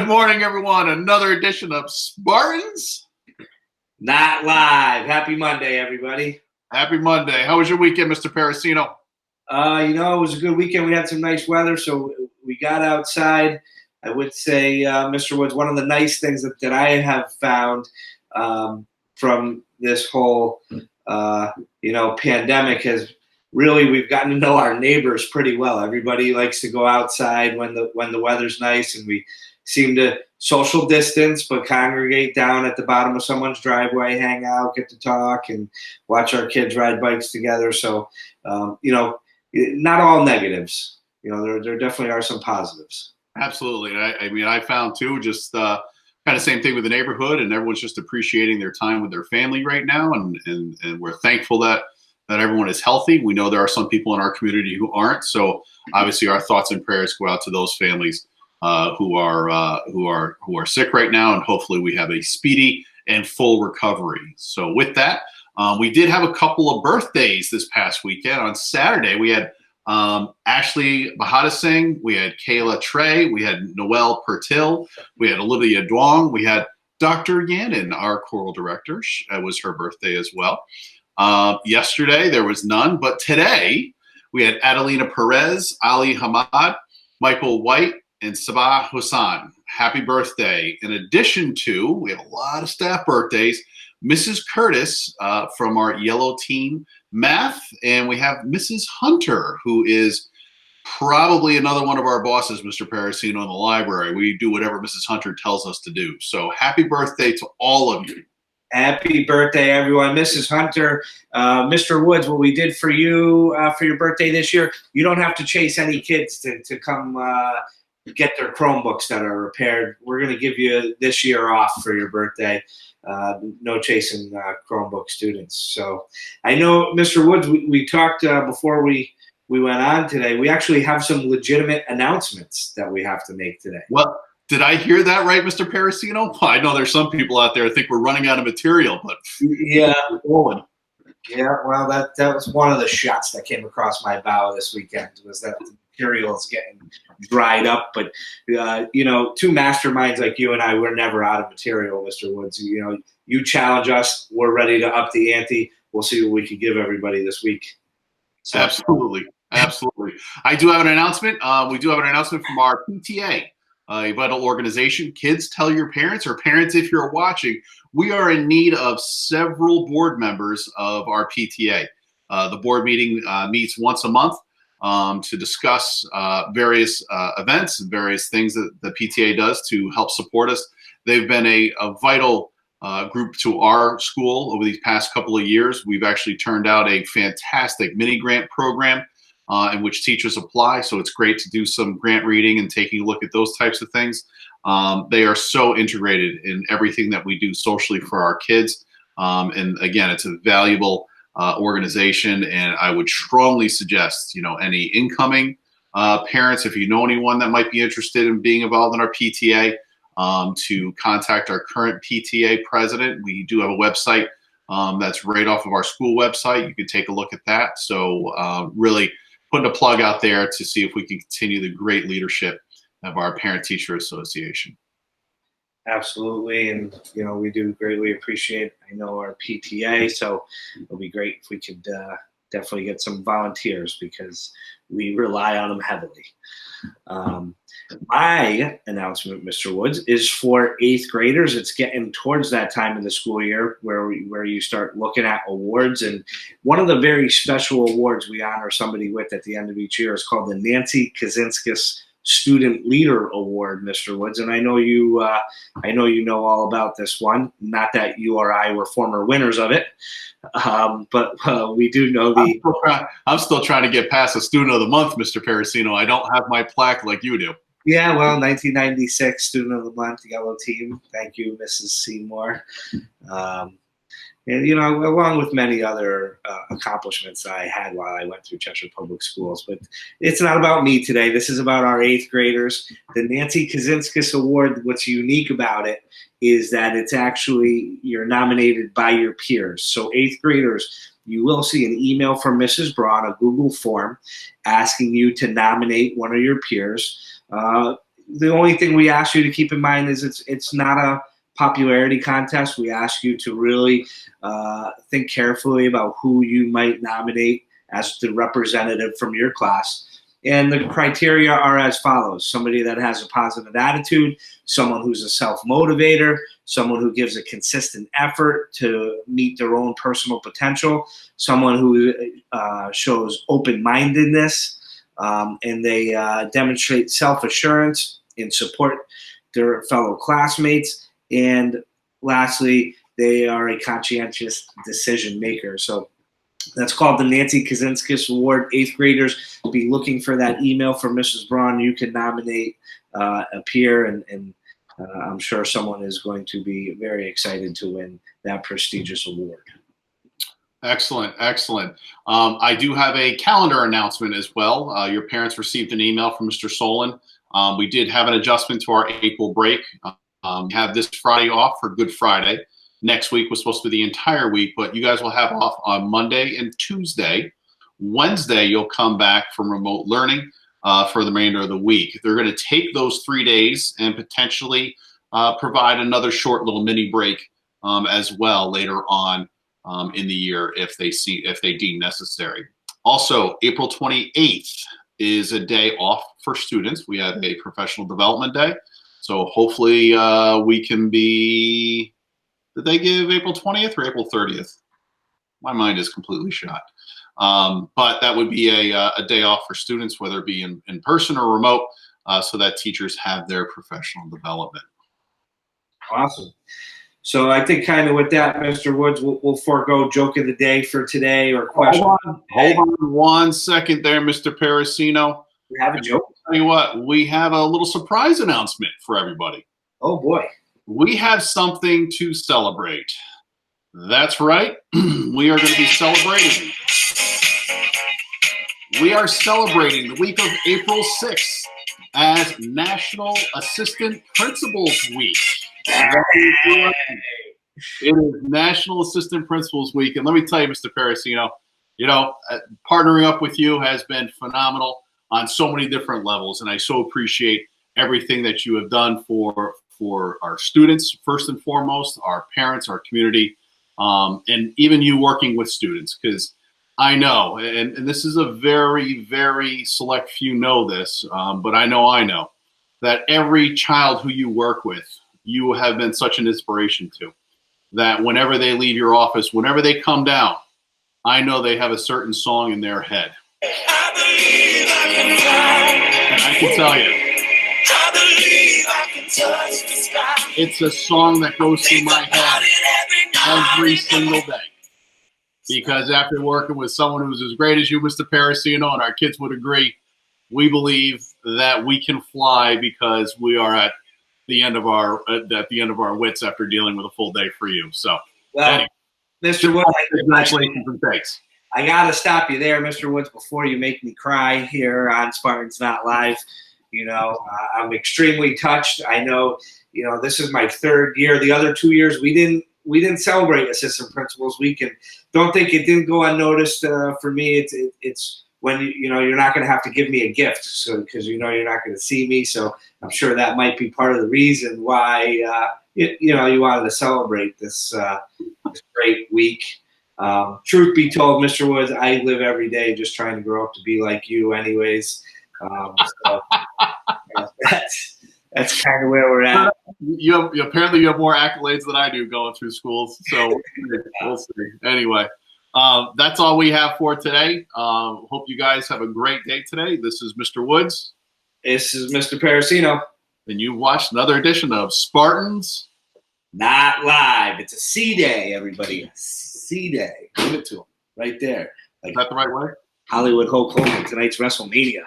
Good morning, everyone. Another edition of Spartans. Not live. Happy Monday, everybody. Happy Monday. How was your weekend, Mr. Parasino? It was a good weekend. We had some nice weather, so we got outside. I would say, Mr. Woods, one of the nice things that I have found from this whole, pandemic has really, we've gotten to know our neighbors pretty well. Everybody likes to go outside when the weather's nice, and we seem to social distance, but congregate down at the bottom of someone's driveway, hang out, get to talk, and watch our kids ride bikes together. So, not all negatives. There definitely are some positives. Absolutely. I found too, just kind of same thing with the neighborhood, and everyone's just appreciating their time with their family right now, and we're thankful that everyone is healthy. We know there are some people in our community who aren't. So obviously, our thoughts and prayers go out to those families who are sick right now, and hopefully we have a speedy and full recovery. So with that, we did have a couple of birthdays this past weekend. On Saturday, we had Ashley Bahadasingh, we had Kayla Trey, we had Noelle Pertil, we had Olivia Duong, we had Dr. Yannon, our choral director. It was her birthday as well. Yesterday there was none, but today we had Adelina Perez, Ali Hamad, Michael White, and Sabah Hassan. Happy birthday. In addition to, we have a lot of staff birthdays, Mrs. Curtis from our yellow team math, and we have Mrs. Hunter, who is probably another one of our bosses, Mr. Parasino, in the library. We do whatever Mrs. Hunter tells us to do. So happy birthday to all of you. Happy birthday, everyone. Mrs. Hunter, Mr. Woods, what we did for you for your birthday this year, you don't have to chase any kids to come get their Chromebooks that are repaired. We're going to give you this year off for your birthday. No chasing Chromebook students. So I know, Mr. Woods, we talked before we went on today. We actually have some legitimate announcements that we have to make today. Well, did I hear that right, Mr. Parasino? I know there's some people out there that think we're running out of material, but yeah, well, that was one of the shots that came across my bow this weekend, was that the material is getting dried up. But two masterminds like you and I, we're never out of material, Mr. Woods. You challenge us, we're ready to up the ante. We'll see what we can give everybody this week. So, absolutely. I do have an announcement. We do have an announcement from our PTA. A vital organization. Kids, tell your parents, or parents, if you're watching, we are in need of several board members of our PTA. The board meeting meets once a month to discuss various events and various things that the PTA does to help support us. They've been a vital group to our school over these past couple of years. We've actually turned out a fantastic mini grant program in which teachers apply. So it's great to do some grant reading and taking a look at those types of things. They are so integrated in everything that we do socially for our kids. And again, it's a valuable organization. And I would strongly suggest, any incoming parents, if you know anyone that might be interested in being involved in our PTA, to contact our current PTA president. We do have a website that's right off of our school website. You can take a look at that. So really, putting a plug out there to see if we can continue the great leadership of our Parent-Teacher Association. Absolutely, and we do greatly appreciate, I know, our PTA, so it'll be great if we could definitely get some volunteers, because we rely on them heavily. My announcement, Mr. Woods, is for 8th graders. It's getting towards that time of the school year where you start looking at awards. And one of the very special awards we honor somebody with at the end of each year is called the Nancy Kazinskis Student Leader Award, Mr. Woods. And I know you know all about this one. Not that you or I were former winners of it, but we do know I'm still trying to get past a Student of the Month, Mr. Parasino. I don't have my plaque like you do. Yeah, well, 1996 Student of the Month, Yellow Team. Thank you, Mrs. Seymour. And, along with many other accomplishments I had while I went through Cheshire Public Schools. But it's not about me today. This is about our 8th graders. The Nancy Kazinskis Award, what's unique about it is that it's actually, you're nominated by your peers. So 8th graders, you will see an email from Mrs. Braun, a Google form, asking you to nominate one of your peers. the only thing we ask you to keep in mind is it's not a popularity contest. We ask you to really think carefully about who you might nominate as the representative from your class. And the criteria are as follows: somebody that has a positive attitude, someone who's a self-motivator, someone who gives a consistent effort to meet their own personal potential, someone who shows open-mindedness, and they demonstrate self-assurance and support their fellow classmates. And lastly, they are a conscientious decision maker. So that's called the Nancy Kazinskis Award. 8th graders, be looking for that email from Mrs. Braun. You can nominate a peer, and I'm sure someone is going to be very excited to win that prestigious award. Excellent, excellent. I do have a calendar announcement as well. Your parents received an email from Mr. Solon. We did have an adjustment to our April break. We have this Friday off for Good Friday. Next week was supposed to be the entire week, but you guys will have off on Monday and Tuesday. Wednesday, you'll come back from remote learning for the remainder of the week. They're going to take those 3 days and potentially provide another short little mini break as well later on in the year if they deem necessary. Also, April 28th is a day off for students. We have a professional development day. So hopefully we can be, did they give April 20th or April 30th? My mind is completely shot. But that would be a day off for students, whether it be in person or remote, so that teachers have their professional development. Awesome. So I think kind of with that, Mr. Woods, we'll forego joke of the day for today or question. Hold on 1 second there, Mr. Parasino. We have a joke? I'll tell you what, we have a little surprise announcement for everybody. Oh, boy. We have something to celebrate. That's right. We are going to be celebrating. We are celebrating the week of April 6th as National Assistant Principals Week. It is National Assistant Principals Week. And let me tell you, Mr. Parasino, you know, partnering up with you has been phenomenal on so many different levels. And I so appreciate everything that you have done for our students, first and foremost, our parents, our community, and even you working with students. Because I know, and this is a very, very select few know this, but I know that every child who you work with, you have been such an inspiration to, that whenever they leave your office, whenever they come down, I know they have a certain song in their head. I believe I can fly. And I can tell you, I believe I can touch the sky. It's a song that goes through my head every single day. Because after working with someone who's as great as you, Mr. Parasino, and our kids would agree, we believe that we can fly because we are at the end of our wits after dealing with a full day for you. So, well, anyway, Mr. Woods, congratulations and thanks. I got to stop you there, Mr. Woods, before you make me cry here on Spartans Not Live. You know, I'm extremely touched. I know, you know, this is my 3rd year. The other 2 years, we didn't celebrate Assistant Principals Week, and don't think it didn't go unnoticed for me. It's when you know you're not going to have to give me a gift, so because you know you're not going to see me. So I'm sure that might be part of the reason why you know you wanted to celebrate this great week. Truth be told, Mr. Woods, I live every day just trying to grow up to be like you, anyways. So, that's kind of where we're at. Apparently you have more accolades than I do going through schools, so we'll see. Anyway, that's all we have for today. Hope you guys have a great day today. This is Mr. Woods. This is Mr. Parasino. And you watched another edition of Spartans Not Live. It's a C day, everybody. C day. Give it to them right there. Is that the right way? Hollywood Hulk Hogan, tonight's WrestleMania.